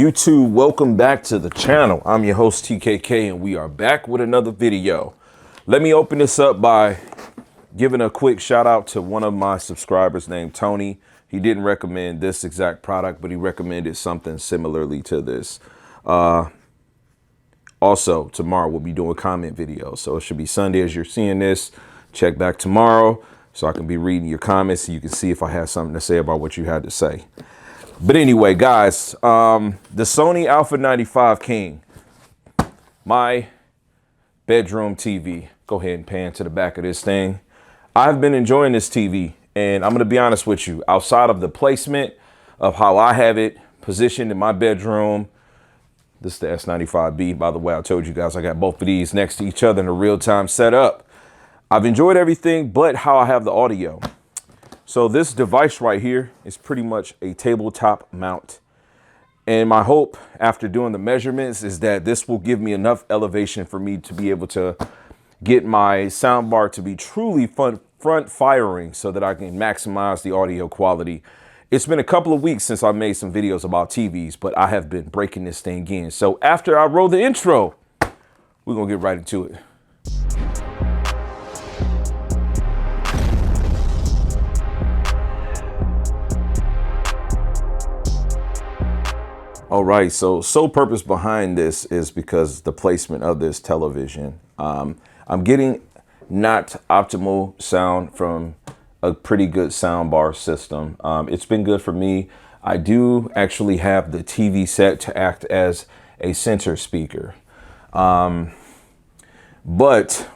YouTube, welcome back to the channel. I'm your host TKK and we are back with another video. Let me open this up by giving a quick shout out to one of my subscribers named Tony. He didn't recommend this exact product, but he recommended something similarly to this. Also, tomorrow we'll be doing comment videos. So it should be Sunday as you're seeing this. Check back tomorrow so I can be reading your comments so you can see if I have something to say about what you had to say. But anyway, guys, the Sony A95K, my bedroom TV. Go ahead and pan to the back of this thing. I've been enjoying this TV, and I'm going to be honest with you. Outside of the placement of how I have it positioned in my bedroom, this is the S95B. By the way, I told you guys I got both of these next to each other in a real-time setup. I've enjoyed everything but how I have the audio. So this device right here is pretty much a tabletop mount. And my hope after doing the measurements is that this will give me enough elevation for me to be able to get my soundbar to be truly front firing so that I can maximize the audio quality. It's been a couple of weeks since I made some videos about TVs, but I have been breaking this thing in. So after I roll the intro, we're gonna get right into it. All right, so sole purpose behind this is because the placement of this television. I'm getting not optimal sound from a pretty good sound bar system. It's been good for me. I do actually have the TV set to act as a center speaker. But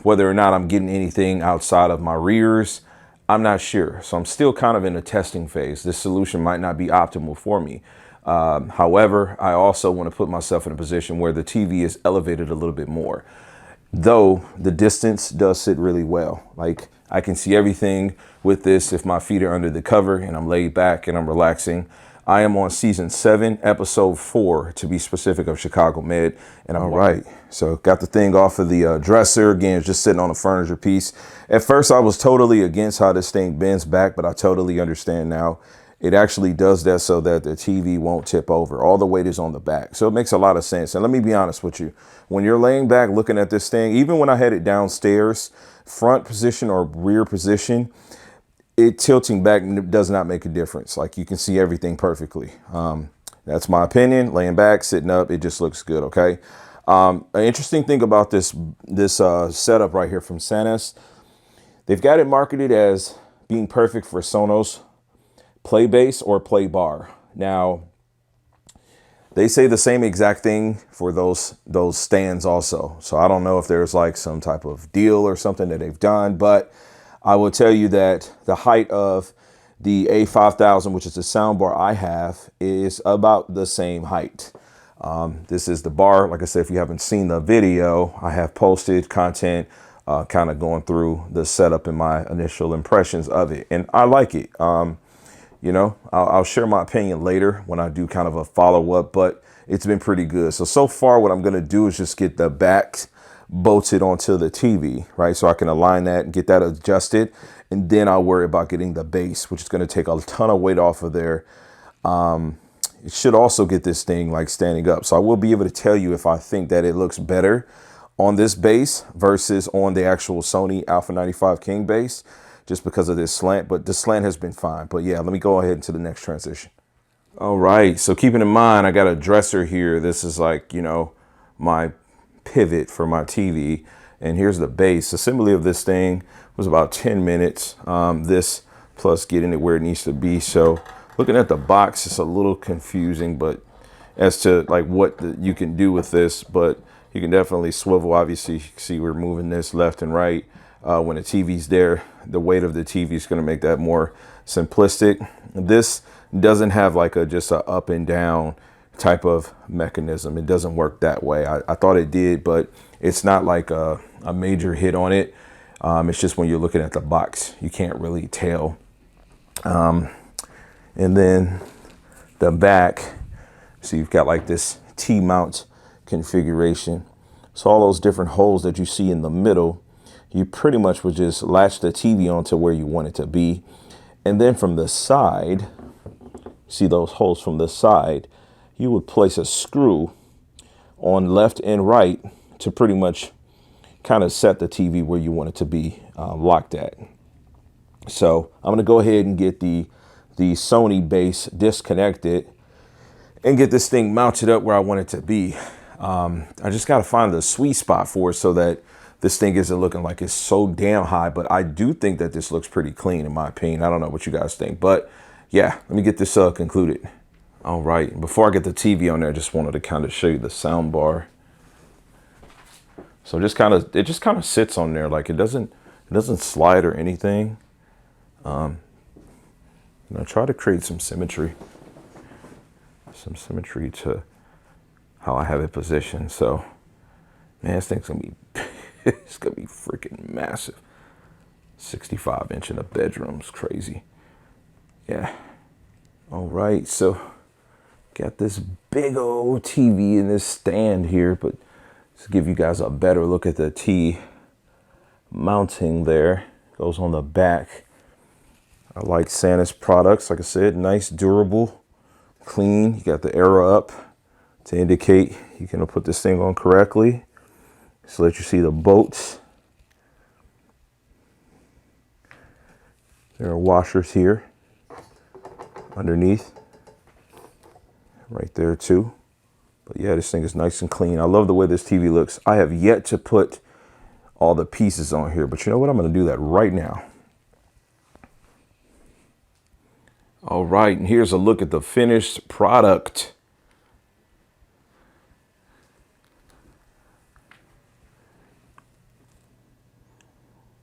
whether or not I'm getting anything outside of my rears, I'm not sure. So I'm still kind of in a testing phase. This solution might not be optimal for me. However, I also want to put myself in a position where the TV is elevated a little bit more, though the distance does sit really well. Like I can see everything with this if my feet are under the cover and I'm laid back and I'm relaxing. I am on season 7, episode 4 to be specific of Chicago Med. And all right, so got the thing off of the dresser. Again, it's just sitting on a furniture piece. At first, I was totally against how this thing bends back, but I totally understand now. It actually does that so that the TV won't tip over. All the weight is on the back. So it makes a lot of sense. And let me be honest with you. When you're laying back looking at this thing, even when I had it downstairs, front position or rear position, it tilting back does not make a difference. Like you can see everything perfectly. That's my opinion. Laying back, sitting up, it just looks good. Okay. An interesting thing about this setup right here from Sanus, they've got it marketed as being perfect for Sonos play bass or play bar. Now, they say the same exact thing for those stands also. So I don't know if there's like some type of deal or something that they've done, but I will tell you that the height of the A5000, which is the soundbar I have, is about the same height. This is the bar. Like I said, if you haven't seen the video, I have posted content kind of going through the setup and my initial impressions of it. And I like it. You know, I'll share my opinion later when I do kind of a follow-up, but it's been pretty good. So far, what I'm going to do is just get the back bolted onto the TV, right? So I can align that and get that adjusted. And then I'll worry about getting the base, which is going to take a ton of weight off of there. It should also get this thing like standing up. So I will be able to tell you if I think that it looks better on this base versus on the actual Sony A95K base, just because of this slant, but the slant has been fine. But yeah, let me go ahead into the next transition. All right, so keeping in mind, I got a dresser here. This is like, you know, my pivot for my TV. And here's the base. Assembly of this thing was about 10 minutes. This plus getting it where it needs to be. So looking at the box, it's a little confusing, but as to like what you can do with this, but you can definitely swivel. Obviously, you can see we're moving this left and right. When the TV's there, the weight of the TV is going to make that more simplistic. This doesn't have like just a up and down type of mechanism. It doesn't work that way. I thought it did, but it's not like a major hit on it. It's just when you're looking at the box, you can't really tell. And then the back, so you've got like this T-mount configuration. So all those different holes that you see in the middle, you pretty much would just latch the TV onto where you want it to be. And then from the side, see those holes from the side, you would place a screw on left and right to pretty much kind of set the TV where you want it to be locked at. So I'm going to go ahead and get the Sony base disconnected and get this thing mounted up where I want it to be. I just got to find the sweet spot for it so that this thing isn't looking like it's so damn high. But I do think that this looks pretty clean in my opinion. I don't know what you guys think, but yeah, let me get this concluded. All right, before I get the TV on there, I just wanted to kind of show you the sound bar. So it just kind of sits on there, like it doesn't slide or anything. Try to create some symmetry to how I have it positioned. So, man, this thing's gonna be it's gonna be freaking massive. 65-inch in a bedroom's crazy. Yeah. All right, so got this big old TV in this stand here, but to give you guys a better look at the T mounting there, goes on the back. I like Sanus products, like I said, nice, durable, clean. You got the arrow up to indicate you can put this thing on correctly. Just let you see the bolts. There are washers here underneath, right there too. But yeah, this thing is nice and clean. I love the way this TV looks. I have yet to put all the pieces on here, but you know what? I'm going to do that right now. All right, and here's a look at the finished product.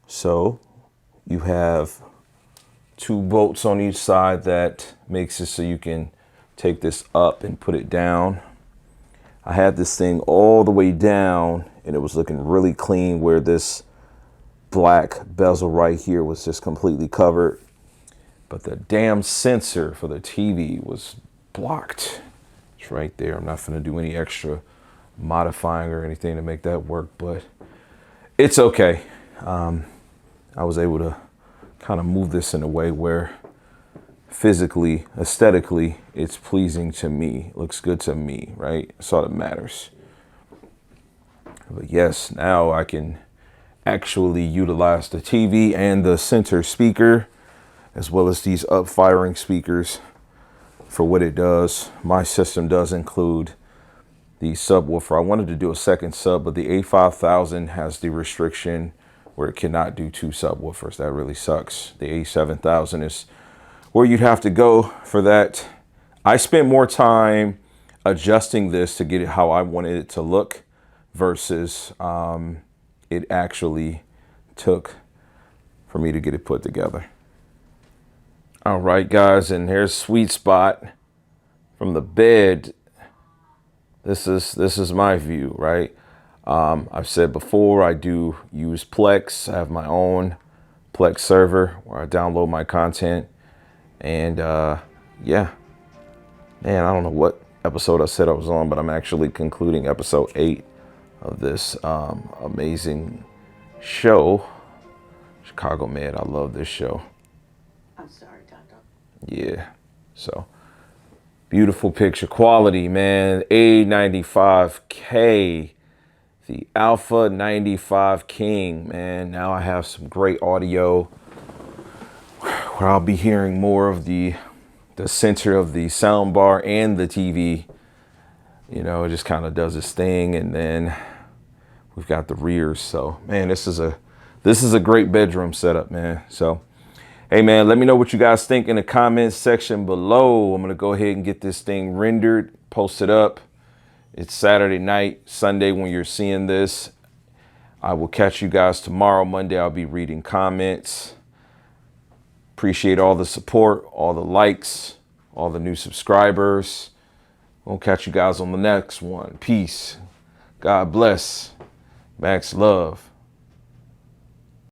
So you have 2 bolts on each side that makes it so you can take this up and put it down. I had this thing all the way down and it was looking really clean, where this black bezel right here was just completely covered. But the damn sensor for the TV was blocked. It's right there. I'm not going to do any extra modifying or anything to make that work, but it's okay. I was able to kind of move this in a way where physically, aesthetically, it's pleasing to me. It looks good to me, right? That's all that matters. But yes, now I can actually utilize the TV and the center speaker, as well as these up-firing speakers for what it does. My system does include the subwoofer. I wanted to do a second sub, but the A5000 has the restriction where it cannot do 2 subwoofers. That really sucks. The A7000 is where you'd have to go for that. I spent more time adjusting this to get it how I wanted it to look versus it actually took for me to get it put together. All right, guys, and here's sweet spot from the bed. This is my view, right? I've said before, I do use Plex. I have my own Plex server where I download my content. And yeah, man, I don't know what episode I said I was on, but I'm actually concluding episode 8 of this amazing show, Chicago Med. I love this show. I'm sorry, Taco. Yeah, so beautiful picture quality, man. A95K, the Alpha 95 King, man. Now I have some great audio where I'll be hearing more of the center of the sound bar and the TV. You know, it just kind of does its thing, and then we've got the rears. So, man, this is a great bedroom setup, man. So, hey, man, let me know what you guys think in the comments section below. I'm gonna go ahead and get this thing rendered, post it up. It's Saturday night, Sunday when you're seeing this. I will catch you guys tomorrow. Monday, I'll be reading comments. Appreciate all the support, all the likes, all the new subscribers. We'll catch you guys on the next one. Peace. God bless. Max love.